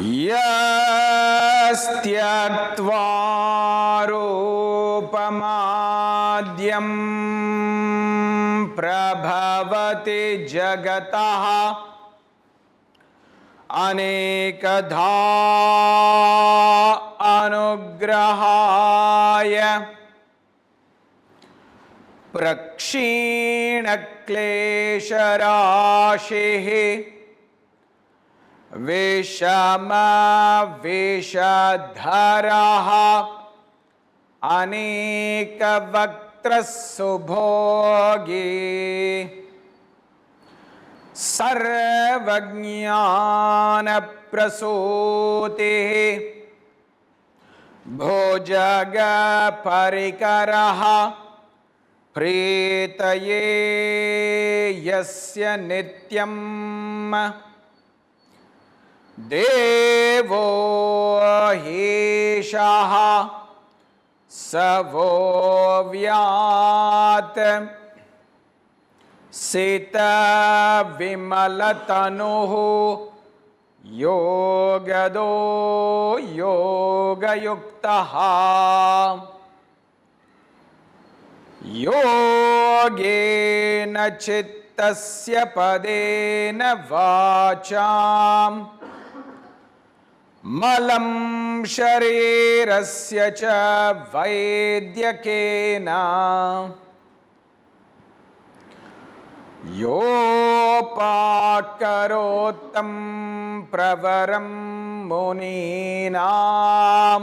Yastyatva rupamadhyam prabhavati jagataha anekadha anugrahaya prakshina klesharashihi vishama vishadharaha aneka vaktrasubhogi sarvajnana prasutihi bhojaga parikaraha pretaye yasya nityam devo hishaha savo vyat sita vimalatanuhu yogado yogayuktaha yogena chittasya padena vacham malam sharirasya cha vaidyakena yopakarotam pravaram muninam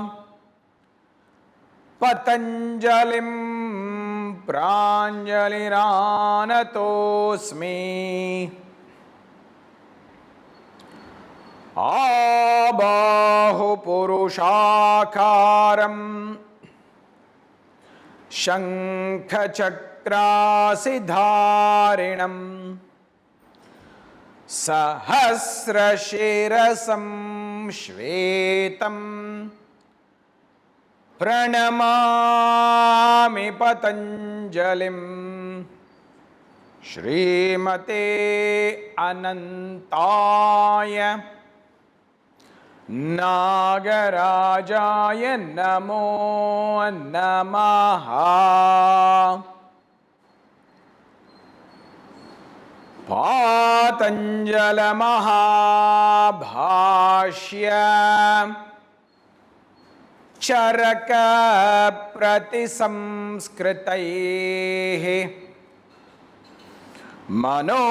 Patanjalim pranjaliranatosmi abahu purushakaram shankhachakrasidharinam sahasrashirasam shvetam pranamami Patanjalim Shrimate Anantaya Nagarajaya Namo Namaha Patanjala Mahabhashya Charaka Pratisamskritaihi Manovakaya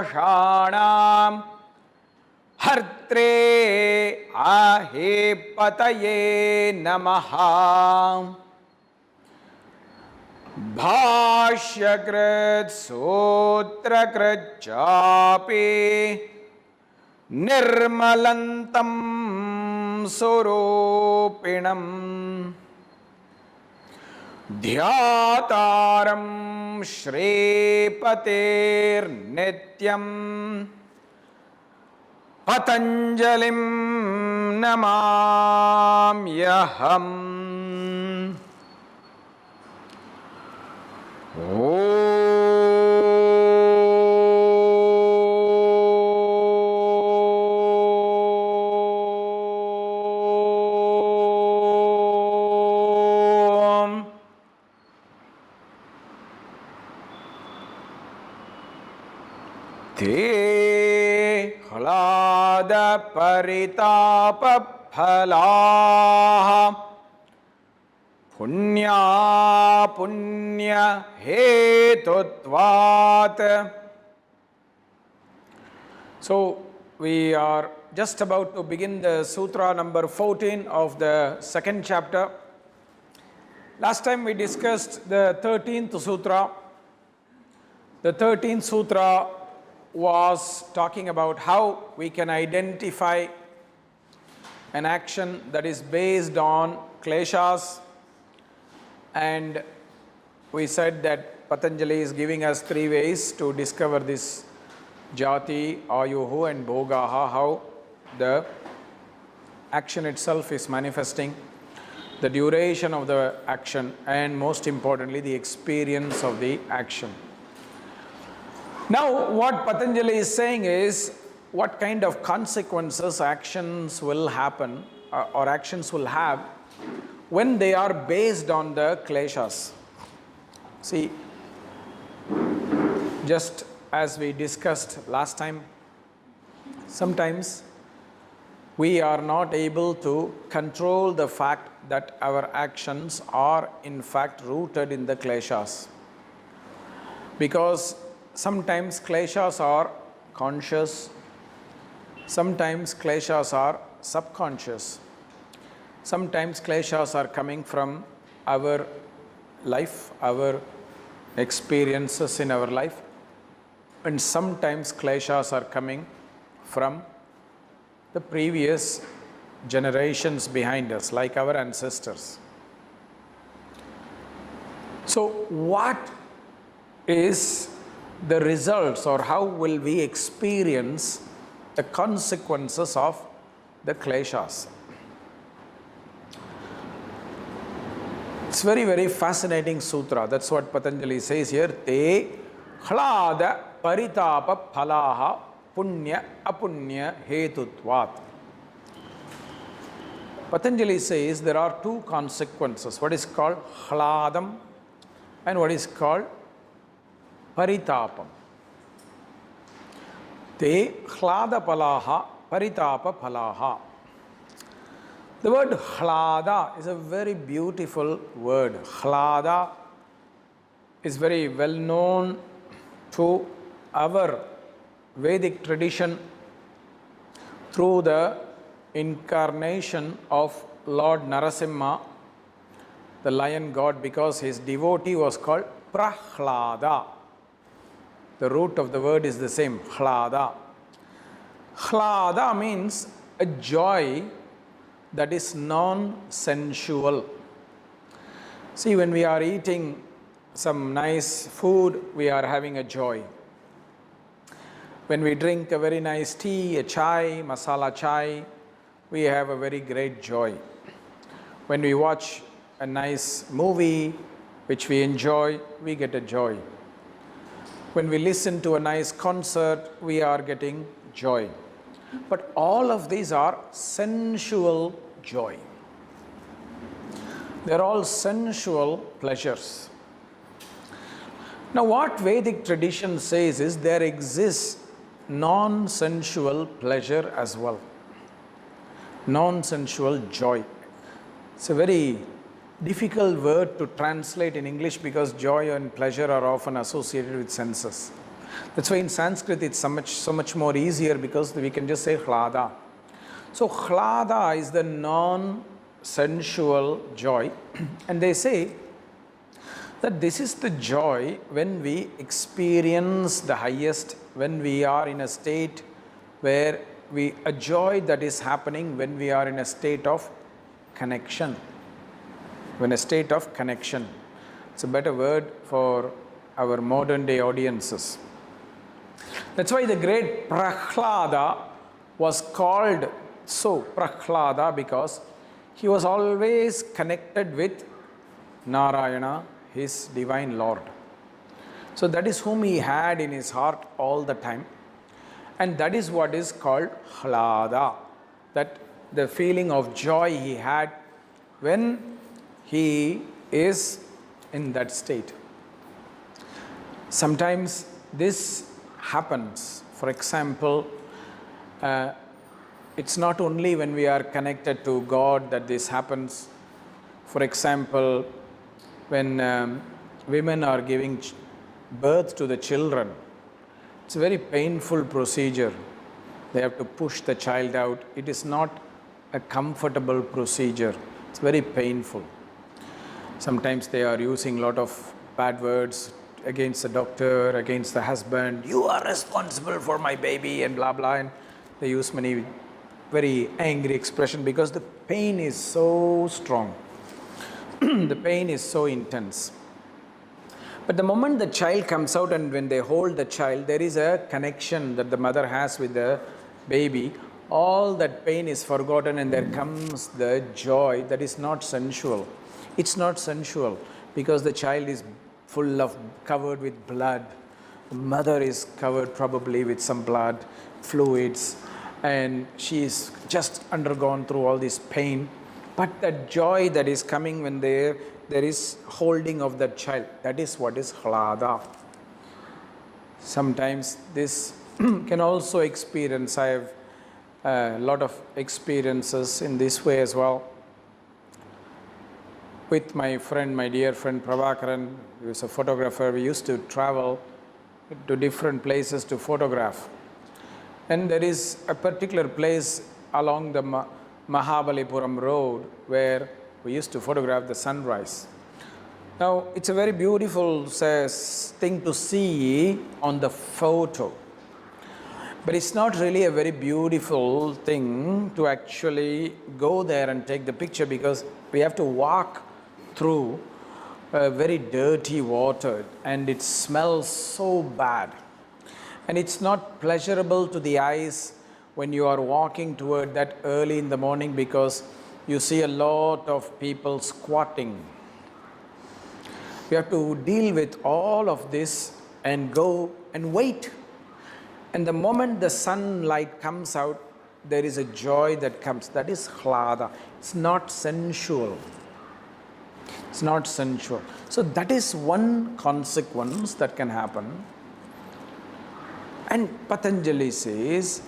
doshanam Hartre ahipataye namaha Bhashyakrit sutrakrit chapi Nirmalantam surupinam Dhyataram Shripatir Nityam Patanjalim Namamyaham Paritapa phalaha punya punya hetutvat. So we are just about to begin the sutra number 14 of the second chapter. Last time we discussed the 13th sutra. The 13th sutra was talking about how we can identify an action that is based on kleshas, and we said that Patanjali is giving us 3 ways to discover this jati, ayuhu and bhogaha, how the action itself is manifesting, the duration of the action, and most importantly the experience of the action. Now what Patanjali is saying is, what kind of consequences actions will happen or actions will have when they are based on the kleshas. See, just as we discussed last time, sometimes we are not able to control the fact that our actions are in fact rooted in the kleshas. Because sometimes kleshas are conscious, sometimes kleshas are subconscious, sometimes kleshas are coming from our life, our experiences in our life, and sometimes kleshas are coming from the previous generations behind us, like our ancestors. So what is the results, or how will we experience the consequences of the kleshas? It's very, very fascinating sutra. That's what Patanjali says here. Te hlada paritapa phalaha punya apunya hetutvat. Patanjali says there are two consequences. What is called hladam and what is called paritapam. Te hlada phalaha paritapa phalaha. The word hlada is a very beautiful word. Hlada is very well known to our Vedic tradition through the incarnation of Lord Narasimha, the lion god, because his devotee was called Prahlada. The root of the word is the same, hlada. Hlada means a joy that is non-sensual. See, when we are eating some nice food, we are having a joy. When we drink a very nice tea, a chai, masala chai, we have a very great joy. When we watch a nice movie, which we enjoy, we get a joy. When we listen to a nice concert, we are getting joy. But all of these are sensual joy. They're all sensual pleasures. Now, what Vedic tradition says is there exists non-sensual pleasure as well. Non-sensual joy. It's a very difficult word to translate in English because joy and pleasure are often associated with senses. That's why in Sanskrit it's so much more easier because we can just say hlada. So hlada is the non-sensual joy, and they say that this is the joy when we experience the highest, when we are in a state where a joy that is happening when we are in a state of connection. When a state of connection. It's a better word for our modern day audiences. That's why the great Prahlada was called so Prahlada, because he was always connected with Narayana, his divine Lord. So that is whom he had in his heart all the time. And that is what is called Hlada. That the feeling of joy he had when he is in that state. Sometimes this happens. For example, it's not only when we are connected to God that this happens. For example, when women are giving birth to the children, it's a very painful procedure. They have to push the child out. It is not a comfortable procedure. It's very painful. Sometimes they are using a lot of bad words against the doctor, against the husband. You are responsible for my baby and blah, blah. And they use many very angry expressions because the pain is so strong. The pain is so intense. But the moment the child comes out and when they hold the child, there is a connection that the mother has with the baby. All that pain is forgotten and there comes the joy that is not sensual. It's not sensual because the child is covered with blood. The mother is covered probably with some blood, fluids, and she is just undergone through all this pain. But the joy that is coming when there is holding of that child, that is what is hlada. Sometimes this can also experience, I have a lot of experiences in this way as well. With my friend, my dear friend Prabhakaran, he was a photographer. We used to travel to different places to photograph. And there is a particular place along the Mahabalipuram road where we used to photograph the sunrise. Now, it's a very beautiful thing to see on the photo. But it's not really a very beautiful thing to actually go there and take the picture, because we have to walk through very dirty water and it smells so bad. And it's not pleasurable to the eyes when you are walking toward that early in the morning, because you see a lot of people squatting. You have to deal with all of this and go and wait. And the moment the sunlight comes out, there is a joy that comes. That is hlada. It's not sensual. It's not sensual. So that is one consequence that can happen. And Patanjali says,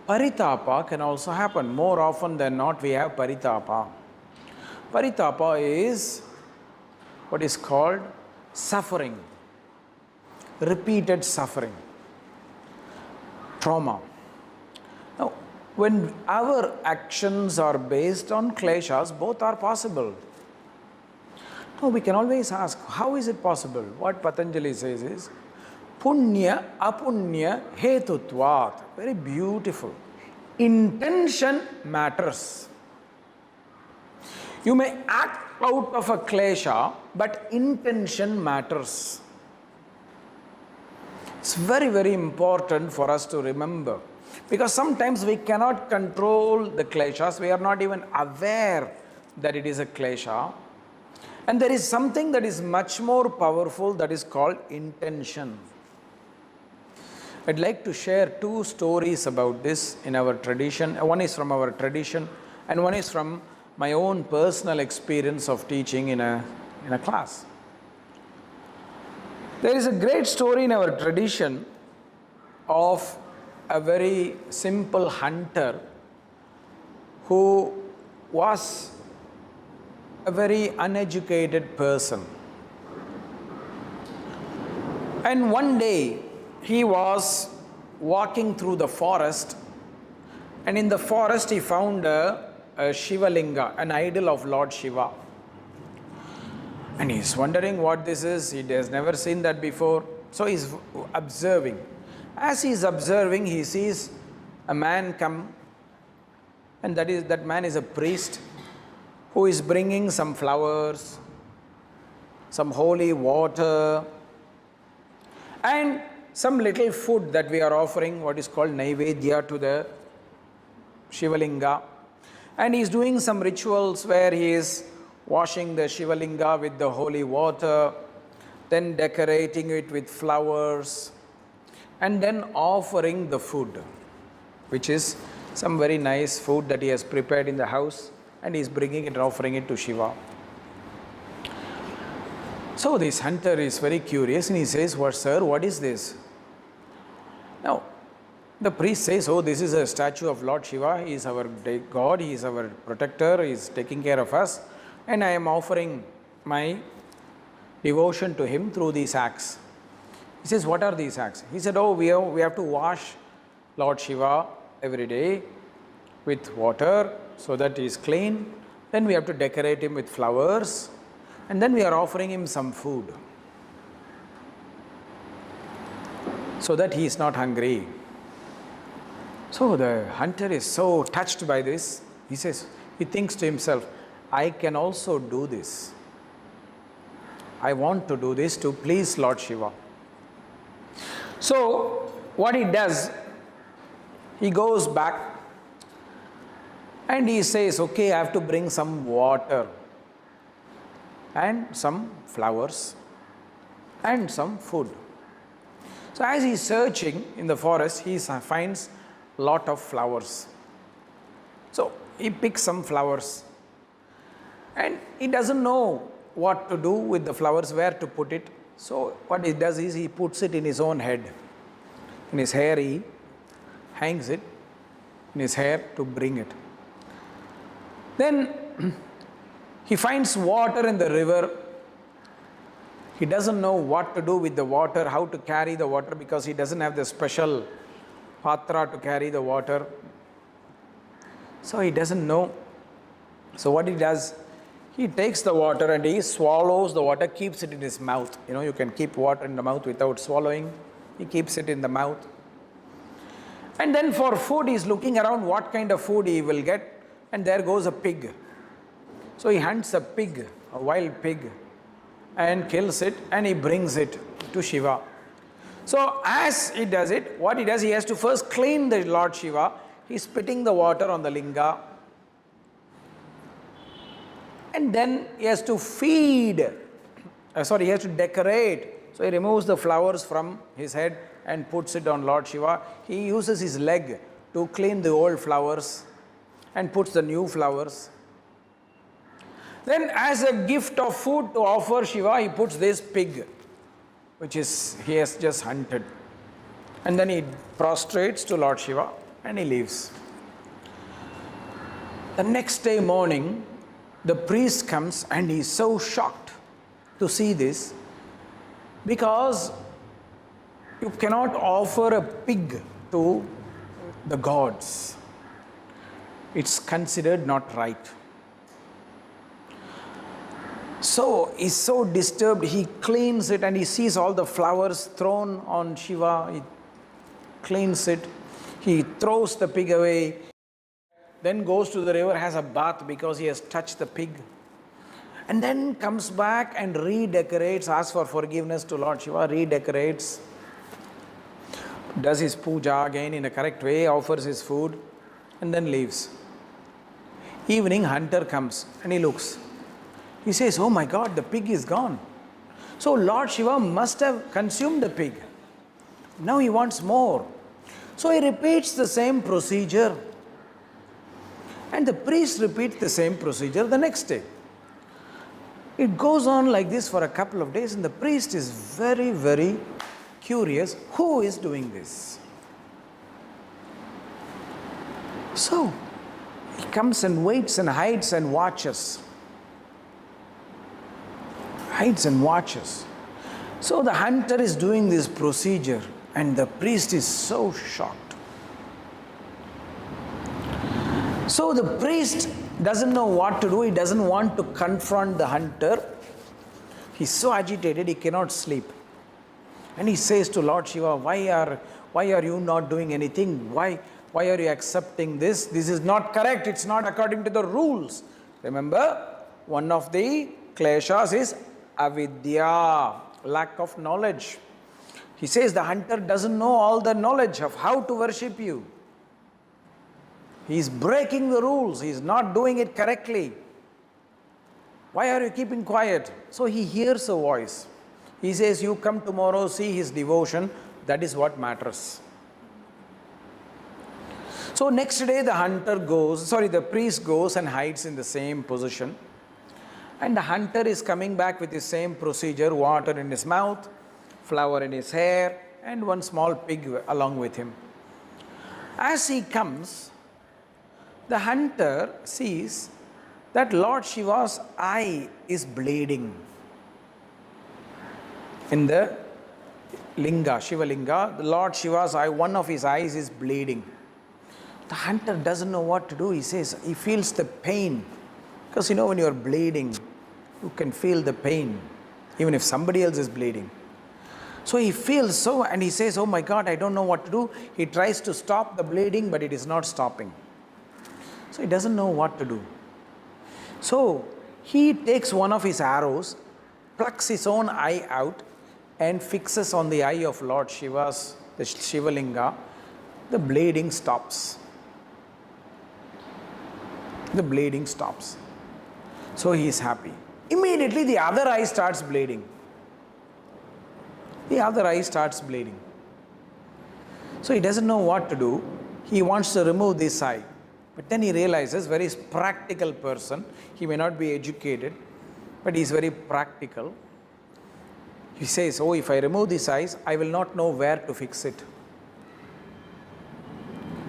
paritapa can also happen. More often than not, we have paritapa. Paritapa is what is called suffering, repeated suffering, trauma. Now, when our actions are based on kleshas, both are possible. Now, we can always ask, how is it possible? What Patanjali says is, punya apunya hetutvat. Very beautiful. Intention matters. You may act out of a klesha, but intention matters. It's very, very important for us to remember, because sometimes we cannot control the kleshas. We are not even aware that it is a klesha. And there is something that is much more powerful, that is called intention. I'd like to share two stories about this in our tradition. One is from our tradition, and one is from my own personal experience of teaching in a class. There is a great story in our tradition of a very simple hunter who was a very uneducated person. And one day he was walking through the forest, and in the forest he found a Shivalinga, an idol of Lord Shiva. And he's wondering what this is. He has never seen that before. So he's observing. As he's observing, he sees a man come, and that man is a priest who is bringing some flowers, some holy water, and some little food that we are offering, what is called Naivedya, to the Shivalinga. And he is doing some rituals where he is washing the Shivalinga with the holy water, then decorating it with flowers, and then offering the food, which is some very nice food that he has prepared in the house, and he is bringing it and offering it to Shiva. So this hunter is very curious, and he says, "What, sir, what is this?" Now, the priest says, "Oh, this is a statue of Lord Shiva. He is our God, he is our protector, he is taking care of us, and I am offering my devotion to him through these acts." He says, "What are these acts?" He said, "Oh, we have to wash Lord Shiva every day with water so that he is clean. Then we have to decorate him with flowers, and then we are offering him some food so that he is not hungry." So the hunter is so touched by this. He thinks to himself, "I can also do this. I want to do this to please Lord Shiva." So what he does, he goes back and he says, "Okay, I have to bring some water and some flowers and some food." So as he's searching in the forest, he finds lot of flowers. So he picks some flowers and he doesn't know what to do with the flowers, where to put it. So what he does is he puts it in his own head. In his hair he hangs it in his hair to bring it. Then he finds water in the river. He doesn't know what to do with the water, how to carry the water, because he doesn't have the special patra to carry the water. So he doesn't know. So what he does, he takes the water and he swallows the water, keeps it in his mouth. You know, you can keep water in the mouth without swallowing. He keeps it in the mouth. And then for food, he's looking around what kind of food he will get. And there goes a pig. So he hunts a pig, a wild pig, and kills it, and he brings it to Shiva. So as he does it, what he does, he has to first clean the Lord Shiva. He's spitting the water on the linga. And then he has to feed, he has to decorate. So he removes the flowers from his head and puts it on Lord Shiva. He uses his leg to clean the old flowers and puts the new flowers. Then as a gift of food to offer Shiva, he puts this pig, which he has just hunted. And then he prostrates to Lord Shiva and he leaves. The next day morning, the priest comes and he is so shocked to see this, because you cannot offer a pig to the gods. It's considered not right. So he's so disturbed, he cleans it and he sees all the flowers thrown on Shiva. He cleans it, he throws the pig away, then goes to the river, has a bath because he has touched the pig, and then comes back and redecorates, asks for forgiveness to Lord Shiva, redecorates, does his puja again in a correct way, offers his food, and then leaves. Evening, hunter comes and he looks. He says, oh my God, the pig is gone. So Lord Shiva must have consumed the pig. Now he wants more. So he repeats the same procedure. And the priest repeats the same procedure the next day. It goes on like this for a couple of days, and the priest is very, very curious. Who is doing this? So he comes and waits and hides and watches. Hides and watches. So the hunter is doing this procedure and the priest is so shocked. So the priest doesn't know what to do. He doesn't want to confront the hunter. He's so agitated he cannot sleep. And he says to Lord Shiva, why are you not doing anything? Why are you accepting this? This is not correct. It's not according to the rules. Remember, one of the kleshas is avidya, lack of knowledge. He says the hunter doesn't know all the knowledge of how to worship you. He is breaking the rules. He is not doing it correctly. Why are you keeping quiet? So he hears a voice. He says, you come tomorrow, see his devotion. That is what matters. So next day the priest goes and hides in the same position. And the hunter is coming back with the same procedure, water in his mouth, flower in his hair, and one small pig along with him. As he comes, the hunter sees that Lord Shiva's eye is bleeding. In the linga, Shiva linga, the Lord Shiva's eye, one of his eyes is bleeding. The hunter doesn't know what to do. He says, he feels the pain. Because when you are bleeding, you can feel the pain, even if somebody else is bleeding. So he feels so, and he says, oh my God, I don't know what to do. He tries to stop the bleeding, but it is not stopping. So he doesn't know what to do. So he takes one of his arrows, plucks his own eye out, and fixes on the eye of Lord Shiva's, the Shiva linga. The bleeding stops. The bleeding stops. So he is happy. Immediately the other eye starts bleeding. The other eye starts bleeding. So he doesn't know what to do. He wants to remove this eye. But then he realizes, very practical person, he may not be educated, but he is very practical. He says, oh, if I remove these eyes, I will not know where to fix it.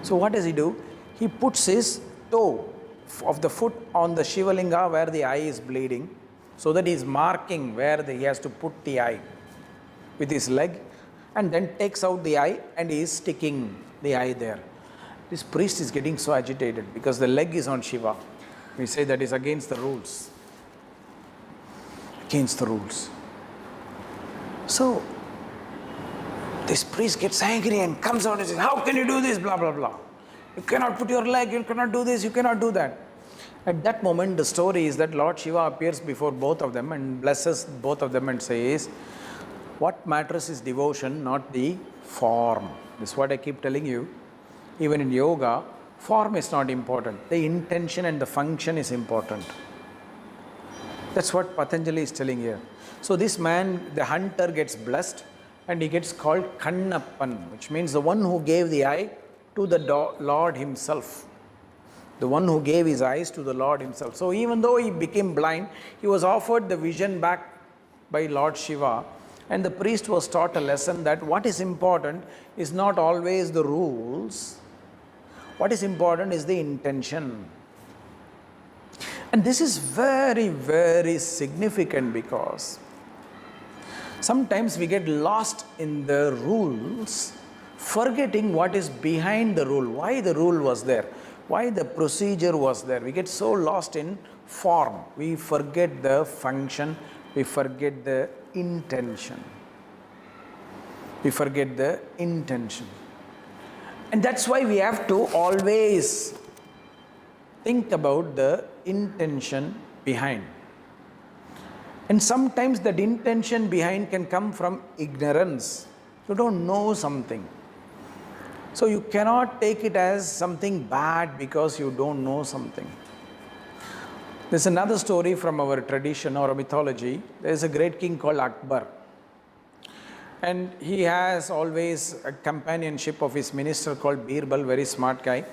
So what does he do? He puts his toe of the foot on the Shivalinga where the eye is bleeding, so that he is marking where he has to put the eye with his leg, and then takes out the eye and he is sticking the eye there. This priest is getting so agitated because the leg is on Shiva. We say that is against the rules. Against the rules. So this priest gets angry and comes out and says, how can you do this? Blah, blah, blah. You cannot put your leg, you cannot do this, you cannot do that. At that moment, the story is that Lord Shiva appears before both of them and blesses both of them and says, what matters is devotion, not the form. This is what I keep telling you. Even in yoga, form is not important. The intention and the function is important. That's what Patanjali is telling here. So this man, the hunter, gets blessed and he gets called Kannappan, which means the one who gave the eye to the Lord himself. The one who gave his eyes to the Lord himself. So even though he became blind, he was offered the vision back by Lord Shiva. And the priest was taught a lesson that what is important is not always the rules. What is important is the intention. And this is very, very significant because sometimes we get lost in the rules, forgetting what is behind the rule, why the rule was there, why the procedure was there. We get so lost in form. We forget the function, we forget the intention. We forget the intention. And that's why we have to always think about the intention behind. And sometimes that intention behind can come from ignorance. You don't know something. So you cannot take it as something bad because you don't know something. There's another story from our tradition or mythology. There's a great king called Akbar. And he has always a companionship of his minister called Birbal, very smart guy.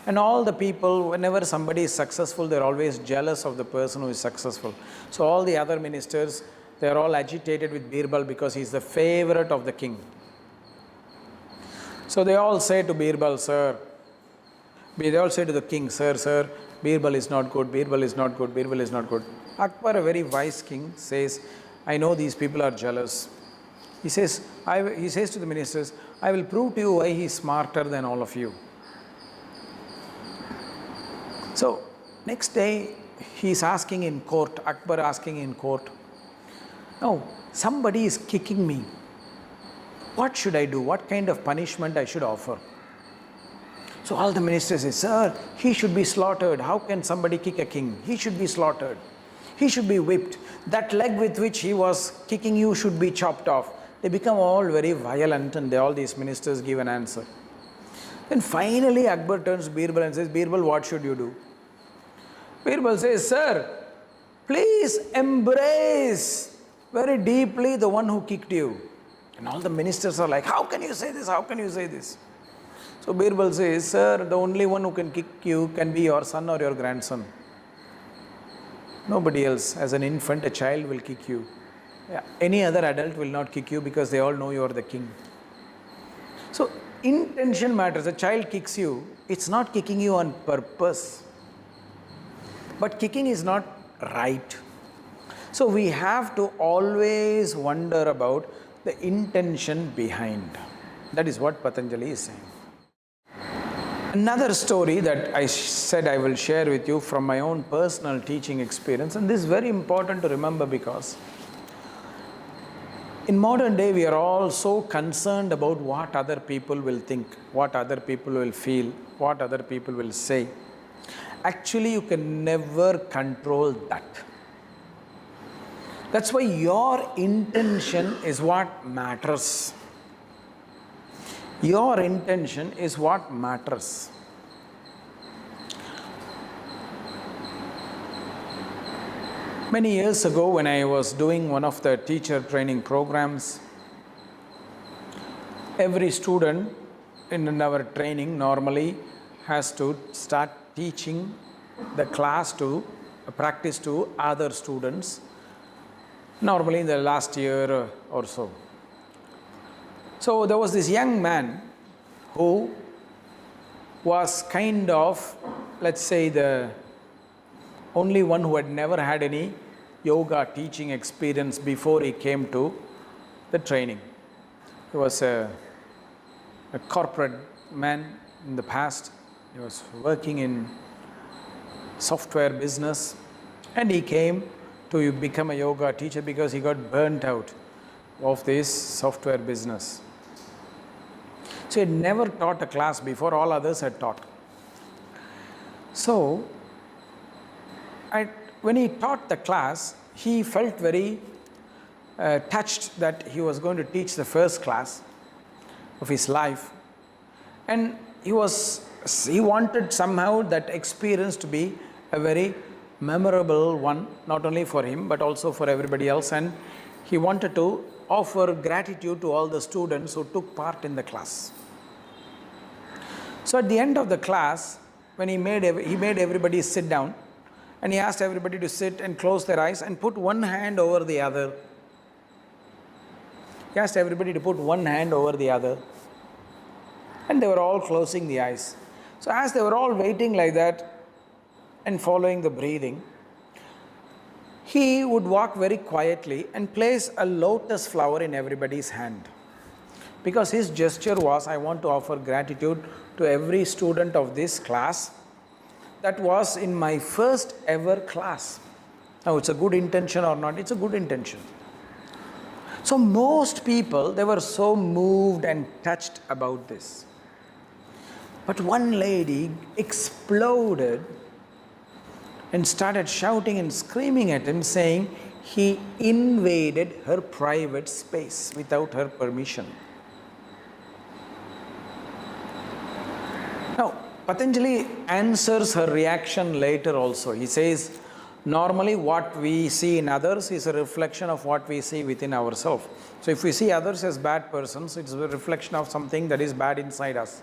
And all the people, whenever somebody is successful, they're always jealous of the person who is successful. So all the other ministers, they're all agitated with Birbal because he's the favorite of the king. So they all say to Birbal, sir, they all say to the king, sir, Birbal is not good, Birbal is not good, Birbal is not good. Akbar, a very wise king, says, I know these people are jealous. He says to the ministers, I will prove to you why he is smarter than all of you. So next day, he is asking in court, Akbar asking in court, now somebody is kicking me. What should I do? What kind of punishment I should offer? So all the ministers say, sir, he should be slaughtered. How can somebody kick a king? He should be slaughtered. He should be whipped. That leg with which he was kicking you should be chopped off. They become all very violent and all these ministers give an answer. Then finally Akbar turns to Birbal and says, Birbal, what should you do? Birbal says, sir, please embrace very deeply the one who kicked you. And all the ministers are like, how can you say this? How can you say this? So Birbal says, sir, the only one who can kick you can be your son or your grandson. Nobody else. As an infant, a child will kick you. Yeah. Any other adult will not kick you because they all know you are the king. So intention matters. A child kicks you, it's not kicking you on purpose. But kicking is not right. So we have to always wonder about the intention behind. That is what Patanjali is saying. Another story that I said I will share with you from my own personal teaching experience, and this is very important to remember because in modern day we are all so concerned about what other people will think, what other people will feel, what other people will say. Actually, you can never control that. That's why your intention is what matters. Your intention is what matters. Many years ago, when I was doing one of the teacher training programs, every student in our training normally has to start teaching the class to practice to other students, normally in the last year or so. So there was this young man who was kind of, let's say, the only one who had never had any yoga teaching experience before he came to the training. He was a corporate man in the past. He was working in software business, and he came to become a yoga teacher because he got burnt out of this software business. So he had never taught a class before, all others had taught. So when he taught the class, he felt very touched that he was going to teach the first class of his life, and he wanted somehow that experience to be a very memorable one, not only for him but also for everybody else, and he wanted to offer gratitude to all the students who took part in the class. So at the end of the class, when he made everybody sit down, and he asked everybody to sit and close their eyes and put one hand over the other. He asked everybody to put one hand over the other, and they were all closing the eyes. So as they were all waiting like that and following the breathing, he would walk very quietly and place a lotus flower in everybody's hand, because his gesture was, I want to offer gratitude to every student of this class that was in my first ever class. Now it's a good intention or not, it's a good intention. So most people, they were so moved and touched about this. But one lady exploded and started shouting and screaming at him, saying he invaded her private space without her permission. Now, Patanjali answers her reaction later also. He says, normally what we see in others is a reflection of what we see within ourselves. So if we see others as bad persons, it's a reflection of something that is bad inside us.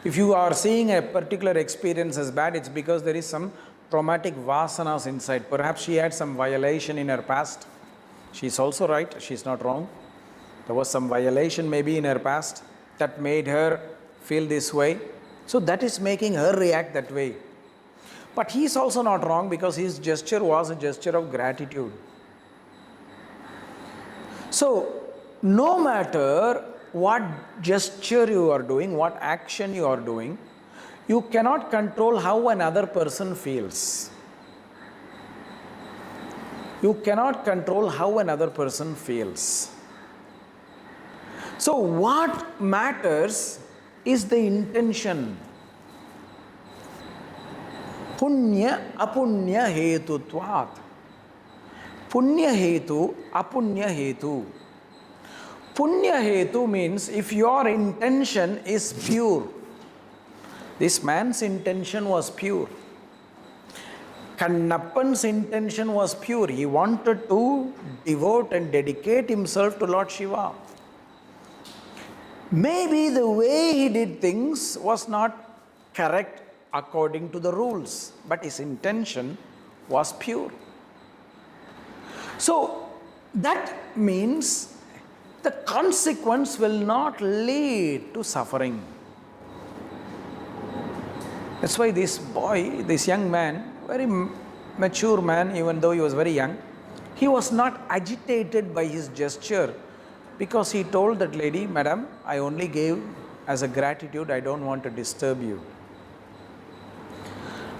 If you are seeing a particular experience as bad, it's because there is some traumatic vasanas inside. Perhaps she had some violation in her past. She's also right, she's not wrong. There was some violation maybe in her past that made her feel this way. So that is making her react that way. But he is also not wrong, because his gesture was a gesture of gratitude. So no matter what gesture you are doing, what action you are doing, you cannot control how another person feels. You cannot control how another person feels. So what matters is the intention. Punya apunya hetutvat. Punya hetu, apunya hetu. Punya hetu means if your intention is pure. This man's intention was pure. Kannappan's intention was pure. He wanted to devote and dedicate himself to Lord Shiva. Maybe the way he did things was not correct according to the rules, but his intention was pure. So that means the consequence will not lead to suffering. That's why this boy, this young man, very mature man, even though he was very young, he was not agitated by his gesture, because he told that lady, Madam, I only gave as a gratitude, I don't want to disturb you.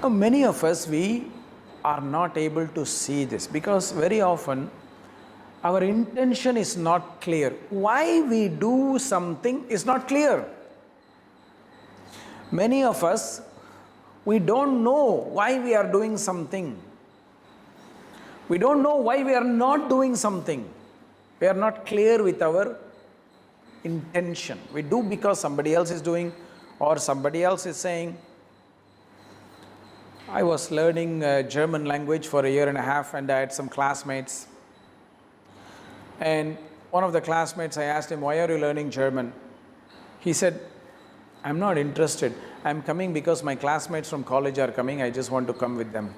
Now, many of us, we are not able to see this, because very often our intention is not clear. Why we do something is not clear. Many of us, we don't know why we are doing something. We don't know why we are not doing something. We are not clear with our intention. We do because somebody else is doing, or somebody else is saying. I was learning German language for a year and a half, and I had some classmates. And one of the classmates, I asked him, why are you learning German? He said, I'm not interested. I'm coming because my classmates from college are coming. I just want to come with them.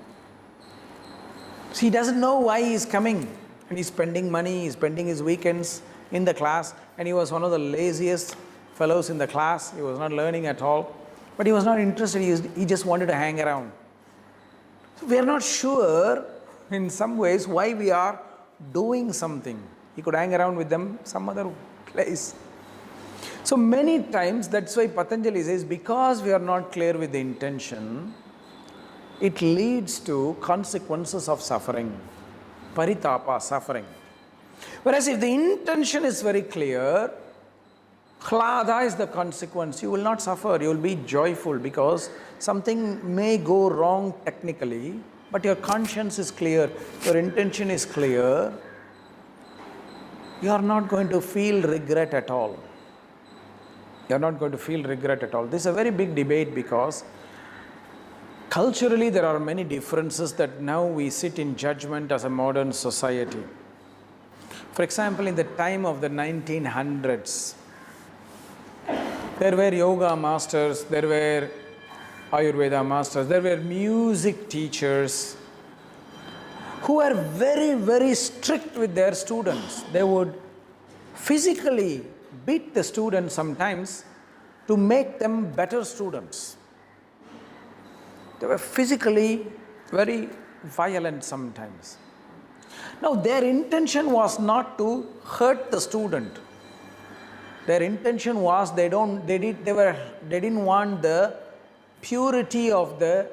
So he doesn't know why he's coming. And he's spending money, he's spending his weekends in the class. And he was one of the laziest fellows in the class. He was not learning at all. But he was not interested. He just wanted to hang around. So we are not sure in some ways why we are doing something. He could hang around with them some other place. So many times, that's why Patanjali says, because we are not clear with the intention, it leads to consequences of suffering. Paritapa, suffering. Whereas if the intention is very clear, Hlada is the consequence. You will not suffer, you will be joyful because something may go wrong technically, but your conscience is clear, your intention is clear. You are not going to feel regret at all. You are not going to feel regret at all. This is a very big debate because culturally there are many differences that now we sit in judgment as a modern society. For example, in the time of the 1900s, there were yoga masters, there were Ayurveda masters, there were music teachers who were very, very strict with their students. They would physically beat the students sometimes to make them better students. They were physically very violent sometimes. Now, their intention was not to hurt the student. Their intention was they didn't want the purity of the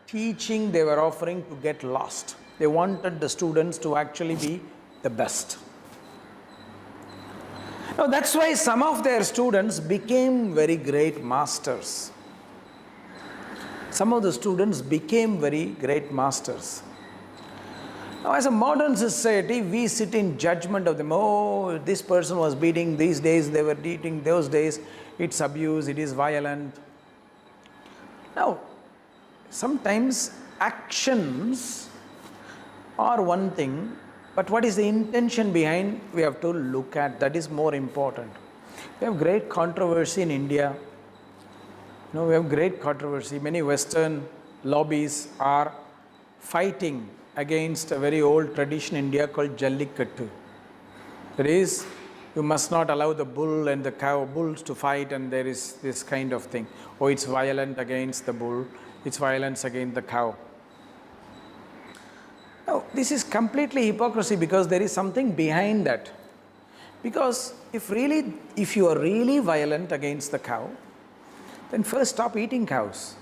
teaching they were offering to get lost. They wanted the students to actually be the best. Now, that's why some of their students became very great masters. Some of the students became very great masters. Now, as a modern society, we sit in judgment of them. Oh, this person was beating these days, they were beating those days. It's abuse, it is violent. Now, sometimes actions are one thing, but what is the intention behind, we have to look at. That is more important. We have great controversy in India. We have great controversy. Many Western lobbies are fighting against a very old tradition in India called Jallikattu. That is, you must not allow the bull and the cow, bulls to fight, and there is this kind of thing. Oh, it's violent against the bull, it's violence against the cow. Now, this is completely hypocrisy because there is something behind that. Because if you are really violent against the cow, then first stop eating cows.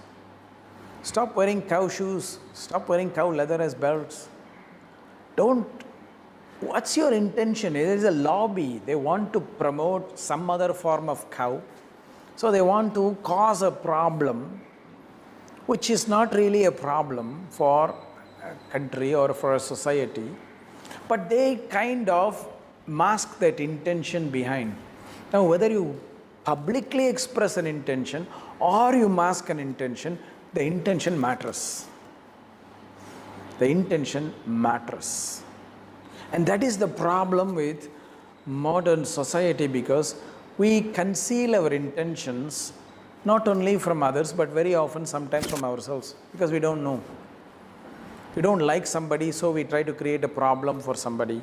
Stop wearing cow shoes. Stop wearing cow leather as belts. What's your intention? There is a lobby. They want to promote some other form of cow. So they want to cause a problem, which is not really a problem for a country or for a society. But they kind of mask that intention behind. Now, whether you publicly express an intention or you mask an intention, the intention matters. The intention matters. And that is the problem with modern society, because we conceal our intentions not only from others but very often sometimes from ourselves, because we don't know. We don't like somebody, so we try to create a problem for somebody.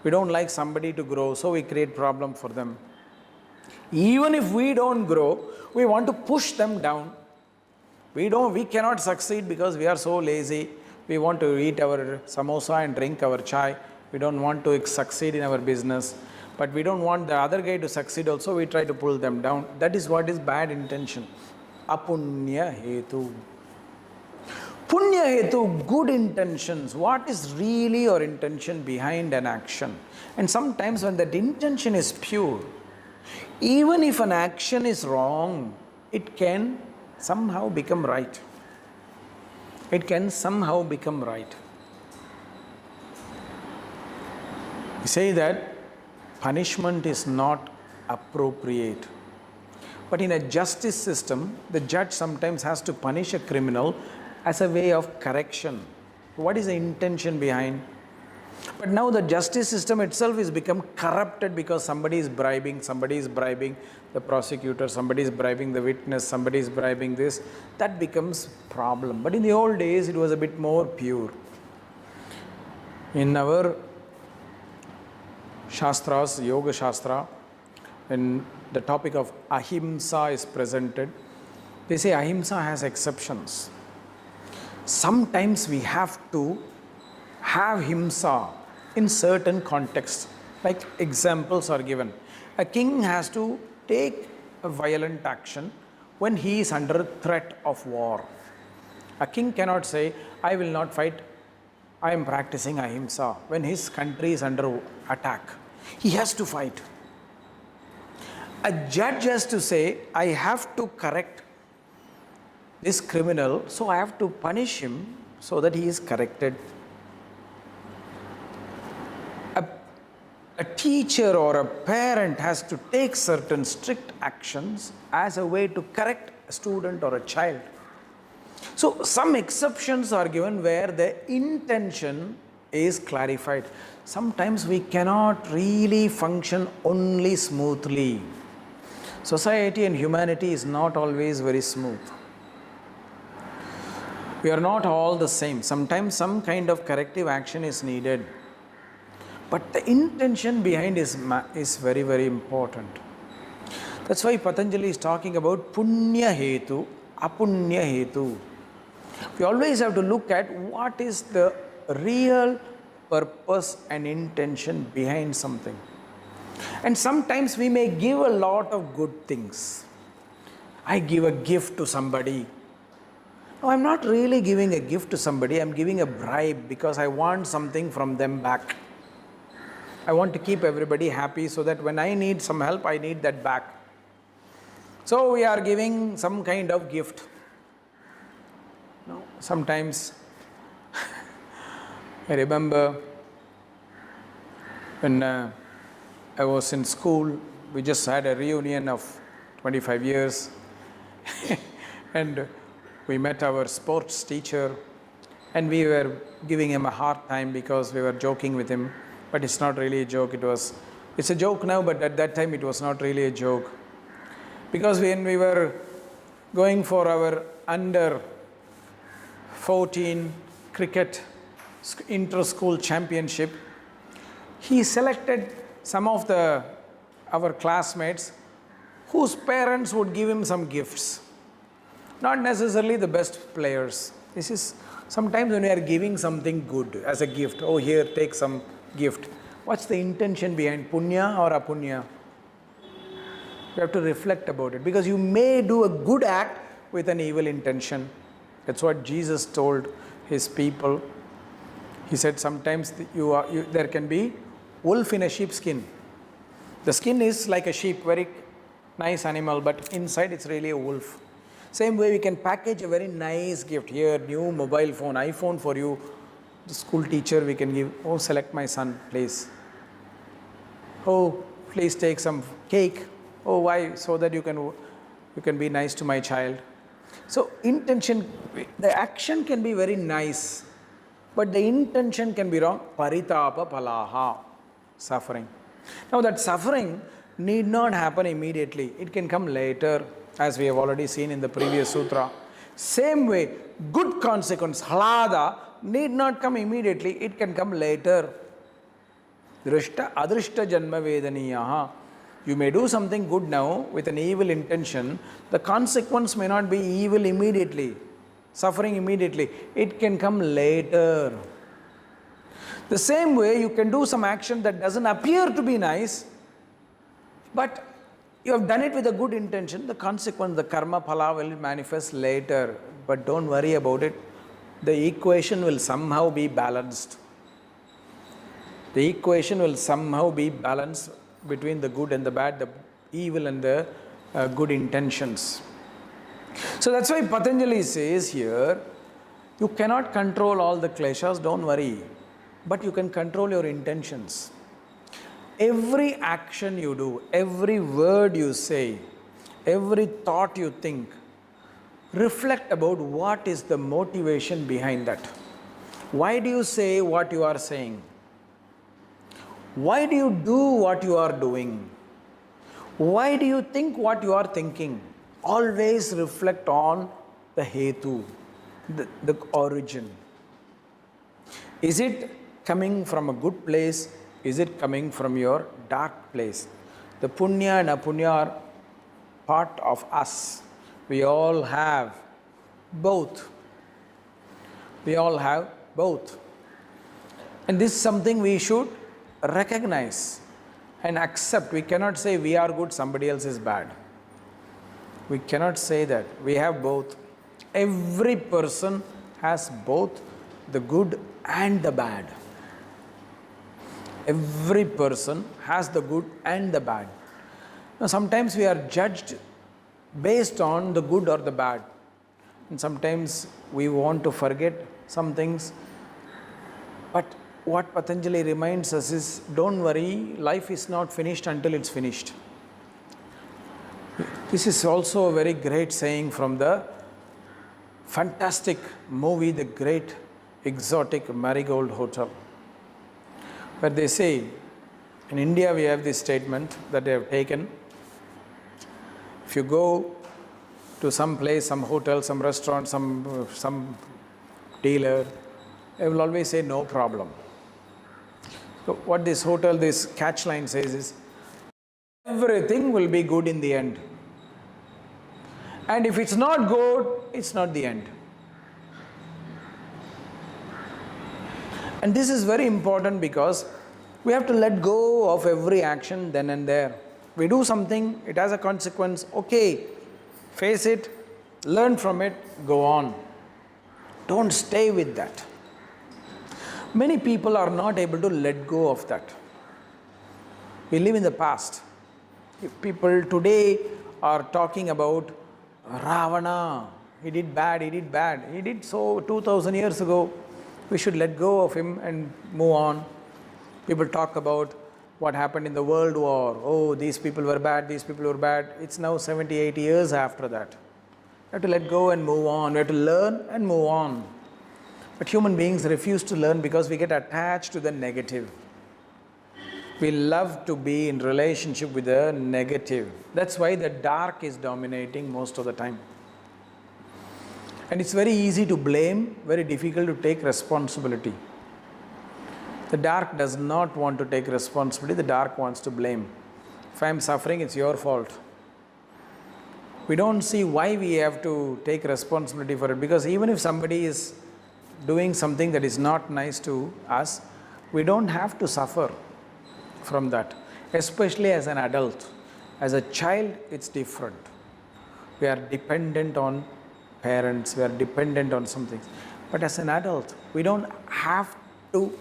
We don't like somebody to grow, so we create problem for them. Even if we don't grow, we want to push them down. We cannot succeed because we are so lazy. We want to eat our samosa and drink our chai. We don't want to succeed in our business. But we don't want the other guy to succeed also. We try to pull them down. That is what is bad intention. Apunya hetu. Punya hetu, good intentions. What is really your intention behind an action? And sometimes when that intention is pure, even if an action is wrong, it can somehow become right. It can somehow become right. We say that punishment is not appropriate. But in a justice system, the judge sometimes has to punish a criminal as a way of correction. What is the intention behind? But now the justice system itself is become corrupted because somebody is bribing the prosecutor, somebody is bribing the witness, somebody is bribing this. That becomes problem. But in the old days, it was a bit more pure. In our Shastras, Yoga Shastra, when the topic of ahimsa is presented, they say ahimsa has exceptions. Sometimes we have to have himsa in certain contexts. Like examples are given. A king has to take a violent action when he is under threat of war. A king cannot say, I will not fight, I am practicing ahimsa, when his country is under attack. He has to fight. A judge has to say, I have to correct this criminal, so I have to punish him so that he is corrected. A teacher or a parent has to take certain strict actions as a way to correct a student or a child. So some exceptions are given where the intention is clarified. Sometimes we cannot really function only smoothly. Society and humanity is not always very smooth. We are not all the same. Sometimes some kind of corrective action is needed. But the intention behind is very, very important. That's why Patanjali is talking about punya hetu, apunya hetu. We always have to look at what is the real purpose and intention behind something. And sometimes we may give a lot of good things. I give a gift to somebody. No, I'm not really giving a gift to somebody. I'm giving a bribe because I want something from them back. I want to keep everybody happy so that when I need some help, I need that back. So we are giving some kind of gift. No, sometimes I remember when I was in school, we just had a reunion of 25 years and we met our sports teacher and we were giving him a hard time because we were joking with him. But it's not really a joke. It's a joke now, but at that time it was not really a joke. Because when we were going for our under 14 cricket inter-school championship, he selected some of our classmates whose parents would give him some gifts. Not necessarily the best players. This is sometimes when we are giving something good as a gift. Oh, here, take some gift. What's the intention behind punya or apunya? You have to reflect about it because you may do a good act with an evil intention. That's what Jesus told his people. He said sometimes there can be wolf in a sheep's skin. The skin is like a sheep, very nice animal, but inside it's really a wolf. Same way we can package a very nice gift. Here, new mobile phone, iPhone for you. The school teacher we can give, oh, select my son, please. Oh, please take some cake. Oh, why? So that you can be nice to my child. So intention, the action can be very nice, but the intention can be wrong. Paritapa palaha, suffering. Now that suffering need not happen immediately. It can come later, as we have already seen in the previous sutra. Same way, good consequence, halada, need not come immediately, it can come later. Drishta adrishta janma vedaniyaha. You may do something good now with an evil intention. The consequence may not be evil immediately, suffering immediately. It can come later. The same way, you can do some action that doesn't appear to be nice, but you have done it with a good intention. The consequence, the karma phala will manifest later. But don't worry about it. The equation will somehow be balanced. The equation will somehow be balanced between the good and the bad, the evil and the good intentions. So that's why Patanjali says here, you cannot control all the kleshas, don't worry. But you can control your intentions. Every action you do, every word you say, every thought you think, reflect about what is the motivation behind that. Why do you say what you are saying? Why do you do what you are doing? Why do you think what you are thinking? Always reflect on the hetu, the origin. Is it coming from a good place? Is it coming from your dark place? The punya and apunya are part of us. We all have both. We all have both. And this is something we should recognize and accept. We cannot say we are good, somebody else is bad. We cannot say that. We have both. Every person has both the good and the bad. Every person has the good and the bad. Now, sometimes we are judged based on the good or the bad. And sometimes we want to forget some things. But what Patanjali reminds us is, don't worry, life is not finished until it's finished. This is also a very great saying from the fantastic movie, The Great Exotic Marigold Hotel, where they say, in India we have this statement that they have taken. If you go to some place, some hotel, some restaurant, some dealer, they will always say no problem. So what this hotel, this catch line says is, everything will be good in the end. And if it's not good, it's not the end. And this is very important because we have to let go of every action then and there. We do something, it has a consequence, okay, face it, learn from it, go on. Don't stay with that. Many people are not able to let go of that. We live in the past. People today are talking about Ravana. He did bad, he did bad. He did so 2000 years ago. We should let go of him and move on. People talk about what happened in the World War. Oh, these people were bad, these people were bad. It's now 70, 80 years after that. We have to let go and move on. We have to learn and move on. But human beings refuse to learn because we get attached to the negative. We love to be in relationship with the negative. That's why the dark is dominating most of the time. And it's very easy to blame, very difficult to take responsibility. The dark does not want to take responsibility, the dark wants to blame. If I am suffering, it's your fault. We don't see why we have to take responsibility for it, because even if somebody is doing something that is not nice to us, we don't have to suffer from that, especially as an adult. As a child, it's different. We are dependent on parents, we are dependent on some things. But as an adult, we don't have to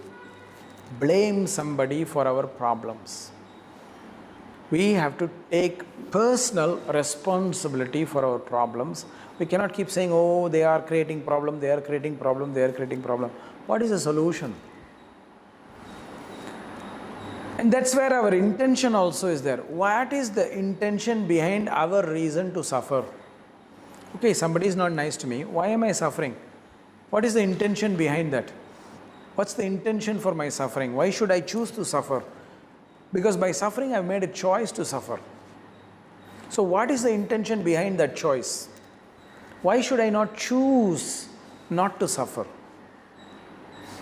blame somebody for our problems. We have to take personal responsibility for our problems. We cannot keep saying, oh, they are creating problem, they are creating problem, they are creating problem. What is the solution? And that's where our intention also is there. What is the intention behind our reason to suffer? Okay, somebody is not nice to me. Why am I suffering? What is the intention behind that? What's the intention for my suffering? Why should I choose to suffer? Because by suffering, I've made a choice to suffer. So what is the intention behind that choice? Why should I not choose not to suffer?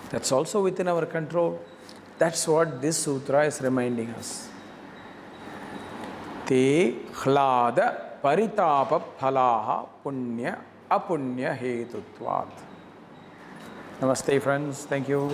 That's also within our control. That's what this sutra is reminding us. Te hlada paritapa phalaha punya apunya hetutvat. Namaste, friends. Thank you.